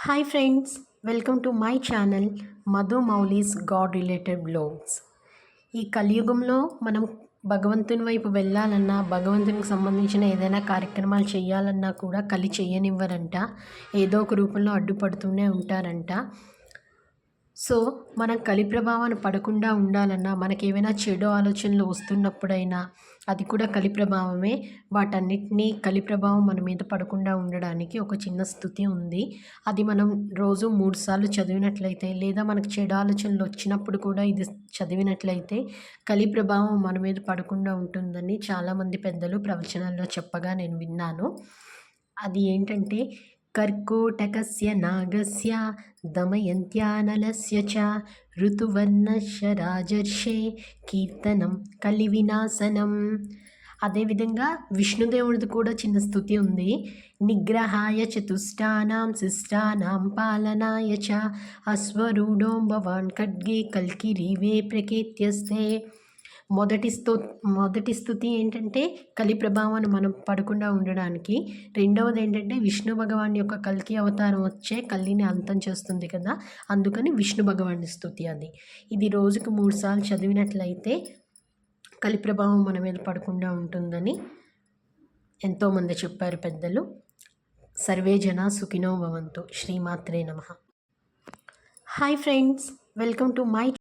Hi friends, welcome to my channel Madhu Mouli's god related blogs. ఈ కలియుగంలో మనం భగవంతుని వైపు వెళ్ళాలన్నా, భగవంతునికి సంబంధించిన ఏదైనా కార్యక్రమాలు చేయాలన్నా కూడా కలి చేయనివ్వరంట. ఏదో ఒక రూపంలో అడ్డుపడుతూనే ఉంటారంట. సో మనం కలి ప్రభావాన్ని పడకుండా ఉండాలన్నా, మనకి ఏవైనా చెడు ఆలోచనలు వస్తున్నప్పుడైనా అది కూడా కలి ప్రభావమే. వాటన్నిటినీ కలి ప్రభావం మన మీద పడకుండా ఉండడానికి ఒక చిన్న స్తుతి ఉంది. అది మనం రోజు 3 సార్లు చదివినట్లయితే, లేదా మనకు చెడు ఆలోచనలు వచ్చినప్పుడు కూడా ఇది చదివినట్లయితే కలి ప్రభావం మన మీద పడకుండా ఉంటుందని చాలామంది పెద్దలు ప్రవచనాల్లో చెప్పగా నేను విన్నాను. అది ఏంటంటే, कर्कोटकस्य नागस्य दमयन्त्यानलस्य च ఋతువర్ణస్య రాజర్షే కీర్తనం కలివినాశనం. అదేవిధంగా విష్ణుదేవుడిది కూడా చిన్న స్తుతి ఉంది. నిగ్రహాయ చతుష్టానాం శిష్టానాం పాలనాయ చ అశ్వరూఢో భవాన్ ఖడ్గే కల్కిరీవే ప్రకేత్యస్తే. మొదటి స్తుతి ఏంటంటే కలి ప్రభావాన్ని మనం పడకుండా ఉండడానికి. రెండవది ఏంటంటే విష్ణు భగవాన్ యొక్క కల్కి అవతారం వచ్చే కలిని అంతం చేస్తుంది కదా, అందుకని విష్ణు భగవాన్ స్తుతి అది. ఇది రోజుకు 3 సార్లు చదివినట్లయితే కలి ప్రభావం మన మీద పడకుండా ఉంటుందని ఎంతోమంది చెప్పారు పెద్దలు. సర్వే జన సుఖినో భవంతు. శ్రీమాత్రే నమః. Hi friends, welcome to my